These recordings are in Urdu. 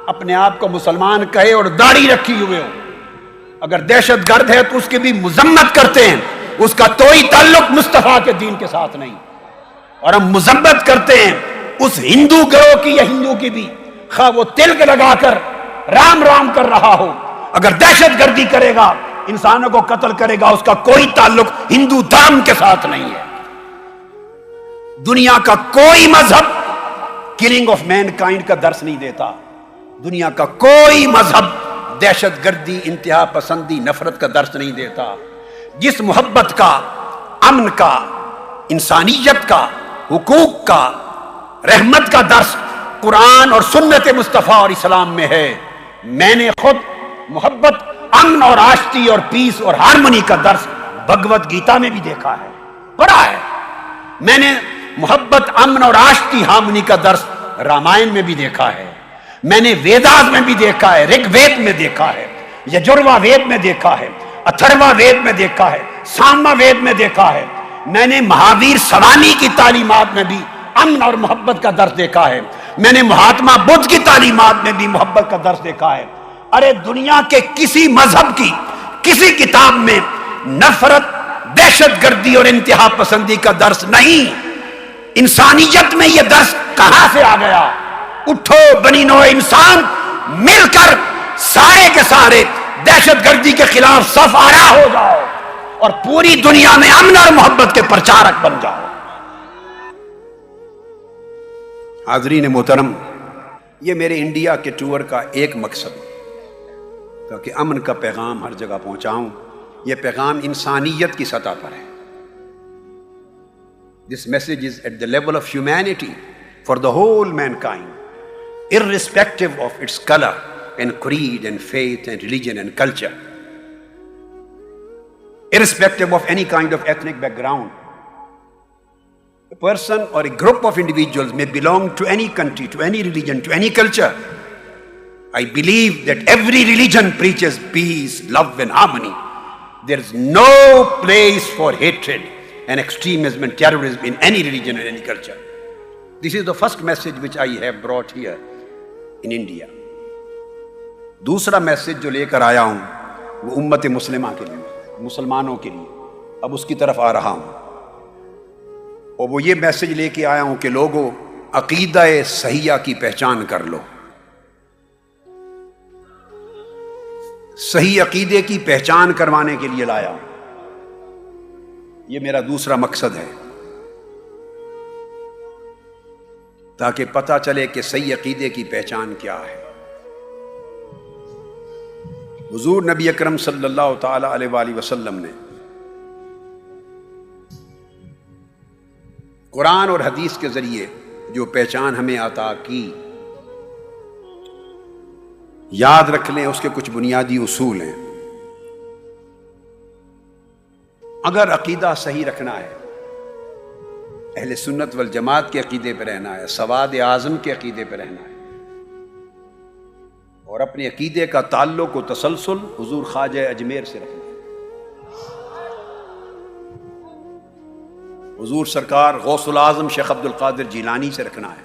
اپنے آپ کو مسلمان کہے اور داڑھی رکھی ہوئے ہو، اگر دہشت گرد ہے تو اس کی بھی مذمت کرتے ہیں، اس کا کوئی تعلق مصطفیٰ کے دین کے ساتھ نہیں، اور ہم مذمت کرتے ہیں اس ہندو گروہ کی یا ہندو کی بھی، خواہ وہ تلک لگا کر رام رام کر رہا ہو، اگر دہشت گردی کرے گا، انسانوں کو قتل کرے گا، اس کا کوئی تعلق ہندو دھرم کے ساتھ نہیں ہے۔ دنیا کا کوئی مذہب کلنگ آف مین کائنڈ کا درس نہیں دیتا، دنیا کا کوئی مذہب دہشت گردی، انتہا پسندی، نفرت کا درس نہیں دیتا۔ جس محبت کا، امن کا، انسانیت کا، حقوق کا، رحمت کا درس قرآن اور سنت مصطفیٰ اور اسلام میں ہے، میں نے خود محبت، امن اور آشتی اور پیس اور ہارمونی کا درس بھگوت گیتا میں بھی دیکھا ہے، پڑھا ہے۔ میں نے محبت، امن اور آشتی، ہارمونی کا درس رامائن میں بھی دیکھا ہے، میں نے ویداز میں بھی دیکھا ہے، رگ وید میں دیکھا ہے، یجروا وید میں دیکھا ہے، اتھروا وید میں دیکھا ہے، سامہ وید میں دیکھا ہے، میں نے مہاویر سوانی کی تعلیمات میں بھی امن اور محبت کا درس دیکھا ہے، میں نے مہاتما بدھ کی تعلیمات میں بھی محبت کا درس دیکھا ہے۔ ارے دنیا کے کسی مذہب کی کسی کتاب میں نفرت، دہشت گردی اور انتہا پسندی کا درس نہیں۔ انسانیت میں یہ درس کہاں سے آ گیا؟ اٹھو بنی نوع انسان، مل کر سارے کے سارے دہشت گردی کے خلاف صف آرا ہو جاؤ اور پوری دنیا میں امن اور محبت کے پرچارک بن جاؤ۔ حاضرین محترم، یہ میرے انڈیا کے ٹور کا ایک مقصد ہے، تاکہ امن کا پیغام ہر جگہ پہنچاؤں۔ یہ پیغام انسانیت کی سطح پر ہے۔ This message is at the level of humanity for the whole mankind, irrespective of its color and creed and faith and religion and culture, irrespective of any kind of ethnic background. A person or a group of individuals may belong to any country, to any religion, to any culture. I believe that every religion preaches peace, love and harmony. There is no place for hatred and extremism and terrorism in any religion and any culture. This is the first message which I have brought here in India. دوسرا میسج جو لے کر آیا ہوں وہ امت مسلمہ کے لیے، مسلمانوں کے لیے، اب اس کی طرف آ رہا ہوں، اور وہ یہ میسج لے کے آیا ہوں کہ لوگوں، عقیدہ صحیحہ کی پہچان کر لو۔ صحیح عقیدے کی پہچان کروانے کے لیے لایا ہوں، یہ میرا دوسرا مقصد ہے، تاکہ پتہ چلے کہ صحیح عقیدے کی پہچان کیا ہے۔ حضور نبی اکرم صلی اللہ تعالی علیہ وآلہ وسلم نے قرآن اور حدیث کے ذریعے جو پہچان ہمیں عطا کی، یاد رکھ لیں اس کے کچھ بنیادی اصول ہیں۔ اگر عقیدہ صحیح رکھنا ہے، اہل سنت والجماعت کے عقیدے پہ رہنا ہے، سواد اعظم کے عقیدے پہ رہنا ہے، اور اپنے عقیدے کا تعلق و تسلسل حضور خواجہ اجمیر سے رکھنا ہے، حضور سرکار غوث العظم شیخ عبد القادر جیلانی سے رکھنا ہے،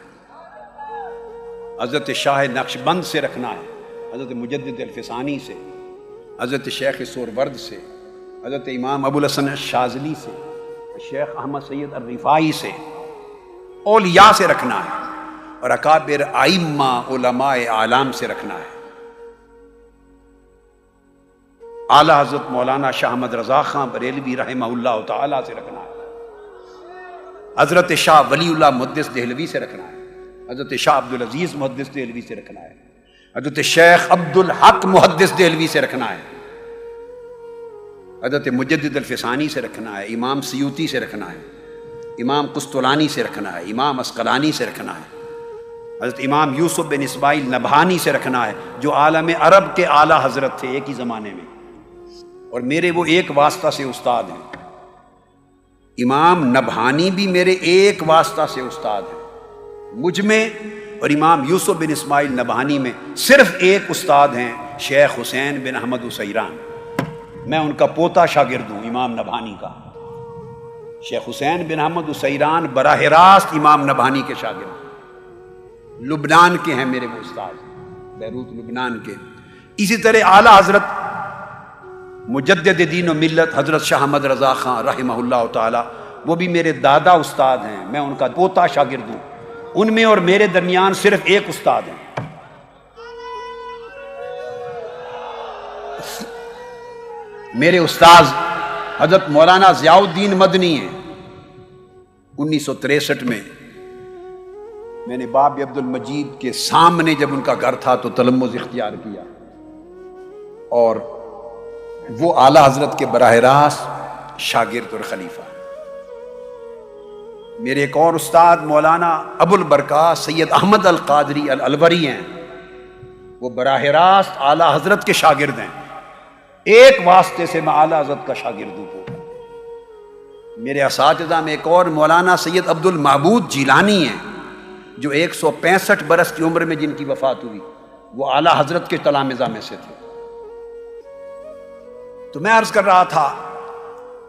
حضرت شاہ نقشبند سے رکھنا ہے، حضرت مجدد الفسانی سے، حضرت شیخ سورورد سے، حضرت امام ابو الحسن الشاذلی سے، شیخ احمد سید الرفاعی سے، اولیاء سے رکھنا ہے، اور اکابر ائمہ علماء اعلام سے رکھنا ہے۔ اعلیٰ حضرت مولانا شاہ احمد رضا خان بریلوی رحمہ اللہ تعالیٰ سے رکھنا ہے، حضرت شاہ ولی اللہ محدث دہلوی سے رکھنا ہے، حضرت شاہ عبدالعزیز محدث دہلوی سے رکھنا ہے، حضرت شیخ عبد الحق محدث دہلوی سے رکھنا ہے، حضرت مجدد الفسانی سے رکھنا ہے، امام سیوطی سے رکھنا ہے، امام قسطلانی سے رکھنا ہے، امام عسقلانی سے رکھنا ہے، حضرت امام یوسف بن اسماعیل نبہانی سے رکھنا ہے، جو عالم عرب کے اعلیٰ حضرت تھے ایک ہی زمانے میں، اور میرے وہ ایک واسطہ سے استاد ہیں۔ امام نبہانی بھی میرے ایک واسطہ سے استاد ہیں، مجھ میں اور امام یوسف بن اسماعیل نبہانی میں صرف ایک استاد ہیں، شیخ حسین بن احمد اسیران، میں ان کا پوتا شاگرد ہوں، امام نبہانی کا۔ شیخ حسین بن احمد اسیران براہ راست امام نبہانی کے شاگرد، لبنان کے ہیں میرے وہ استاد، بیروت لبنان کے. اسی طرح اعلیٰ حضرت مجدد دین و ملت حضرت شاہ احمد رضا خان رحمہ اللہ تعالی، وہ بھی میرے دادا استاد ہیں، میں ان کا پوتا شاگرد ہوں. ان میں اور میرے درمیان صرف ایک استاد ہیں. میرے استاذ حضرت مولانا ضیاء الدین مدنی ہیں. 1963 میں نے باب عبد المجید کے سامنے جب ان کا گھر تھا تو تلمذ اختیار کیا، اور وہ اعلیٰ حضرت کے براہ راست شاگرد اور خلیفہ. میرے ایک اور استاد مولانا ابو البرکات سید احمد القادری الالوری ہیں، وہ براہ راست اعلیٰ حضرت کے شاگرد ہیں. ایک واسطے سے میں اعلیٰ حضرت کا شاگرد ہوں. میرے اساتذہ میں ایک اور مولانا سید عبد المعبود جیلانی ہیں، جو 165 برس کی عمر میں جن کی وفات ہوئی، وہ اعلیٰ حضرت کے تلامذہ میں سے تھے. تو میں عرض کر رہا تھا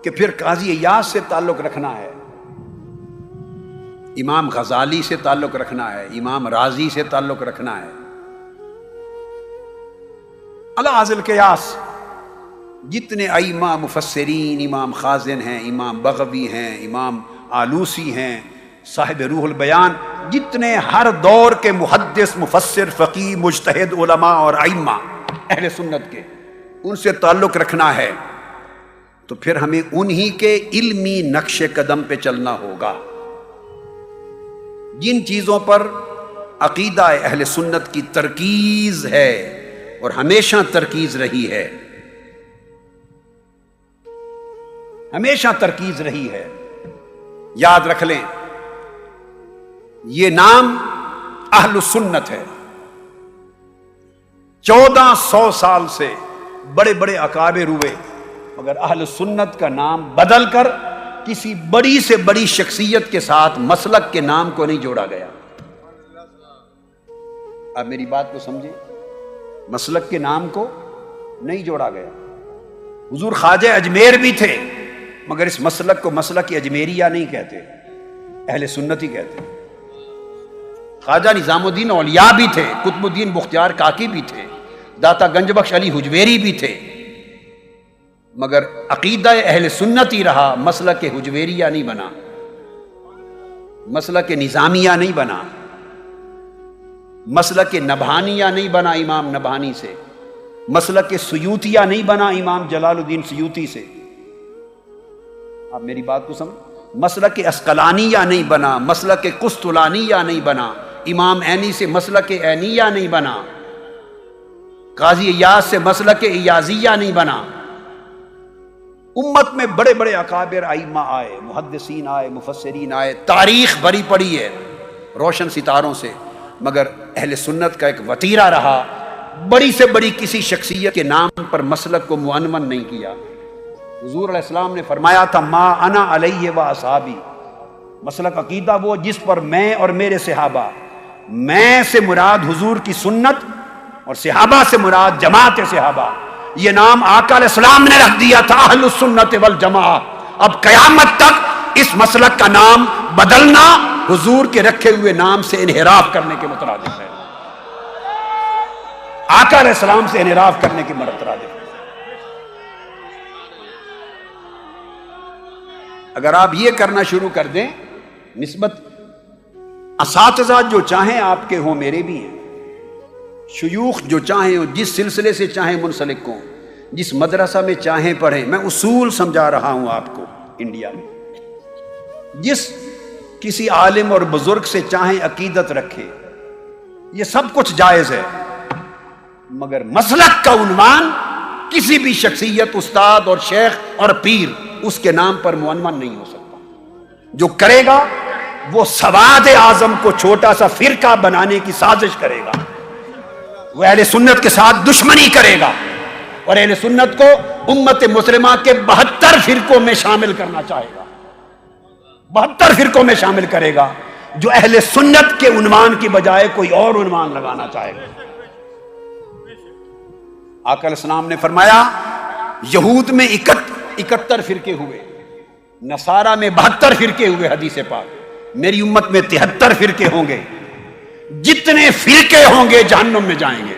کہ پھر قاضی ایاز سے تعلق رکھنا ہے، امام غزالی سے تعلق رکھنا ہے، امام رازی سے تعلق رکھنا ہے. الحاصل قیاس جتنے ائمہ مفسرین، امام خازن ہیں، امام بغوی ہیں، امام آلوسی ہیں، صاحب روح البیان، جتنے ہر دور کے محدث، مفسر، فقیہ، مجتہد علماء اور ائمہ اہل سنت کے، ان سے تعلق رکھنا ہے تو پھر ہمیں انہی کے علمی نقش قدم پہ چلنا ہوگا. جن چیزوں پر عقیدہ اہل سنت کی ترکیز ہے اور ہمیشہ ترکیز رہی ہے، ہمیشہ ترکیز رہی ہے، یاد رکھ لیں یہ نام اہل سنت ہے. 1400 سال سے بڑے بڑے اکابر ہوئے، مگر اہل سنت کا نام بدل کر کسی بڑی سے بڑی شخصیت کے ساتھ مسلک کے نام کو نہیں جوڑا گیا. آپ میری بات کو سمجھیں، مسلک کے نام کو نہیں جوڑا گیا. حضور خواجہ اجمیر بھی تھے، مگر اس مسلک کو مسلک اجمیریہ نہیں کہتے، اہل سنت ہی کہتے. خواجہ نظام الدین اولیاء بھی تھے، قطب الدین بختیار کاکی بھی تھے، داتا گنج بخش علی حجویری بھی تھے، مگر عقیدہ اہل سنت ہی رہا، مسلک حجویریہ نہیں بنا، مسلک نظامیہ نہیں بنا، مسلک نبہانیہ نہیں بنا امام نبہانی سے، مسلک سیوطیہ نہیں بنا امام جلال الدین سیوطی سے. آپ میری بات کو سمجھ، مسلک اسقلانیہ نہیں بنا، مسلک قسطلانیہ نہیں بنا، امام عینی سے مسلک عینیہ نہیں بنا، قاضی ایاز سے مسلک ایازیہ نہیں بنا. امت میں بڑے بڑے اکابر ائمہ آئے، محدثین آئے، مفسرین آئے، تاریخ بھری پڑی ہے روشن ستاروں سے، مگر اہل سنت کا ایک وتیرہ رہا، بڑی سے بڑی کسی شخصیت کے نام پر مسلک کو معنون نہیں کیا. حضور علیہ السلام نے فرمایا تھا ما انا علیہ و اصحابی، مسلک عقیدہ وہ جس پر میں اور میرے صحابہ، میں سے مراد حضور کی سنت اور صحابہ سے مراد جماعت صحابہ. یہ نام آقا علیہ السلام نے رکھ دیا تھا اہل السنت والجماعہ. اب قیامت تک اس مسلک کا نام بدلنا حضور کے رکھے ہوئے نام سے انحراف کرنے کے مترادف ہے، آقا علیہ السلام سے انحراف کرنے کے مترادف ہے. اگر آپ یہ کرنا شروع کر دیں، نسبت اساتذہ جو چاہیں آپ کے ہوں میرے بھی ہیں، شیوخ جو چاہیں ہوں، جس سلسلے سے چاہیں منسلک ہوں، جس مدرسہ میں چاہیں پڑھیں، میں اصول سمجھا رہا ہوں آپ کو. انڈیا میں جس کسی عالم اور بزرگ سے چاہیں عقیدت رکھیں، یہ سب کچھ جائز ہے، مگر مسلک کا عنوان کسی بھی شخصیت، استاد اور شیخ اور پیر اس کے نام پر معنون نہیں ہو سکتا. جو کرے گا وہ سواد اعظم کو چھوٹا سا فرقہ بنانے کی سازش کرے گا، وہ اہل سنت کے ساتھ دشمنی کرے گا، اور اہل سنت کو امت مسلمہ کے 72 فرقوں میں شامل کرنا چاہے گا، 72 فرقوں میں شامل کرے گا، جو اہل سنت کے عنوان کی بجائے کوئی اور عنوان لگانا چاہے گا. آقا علیہ السلام نے فرمایا یہود میں 71 فرقے ہوئے، نصارہ میں 72 فرقے ہوئے، حدیث پاک. میری امت میں 73 فرقے ہوں گے. جتنے فرقے ہوں گے جہنم میں جائیں گے.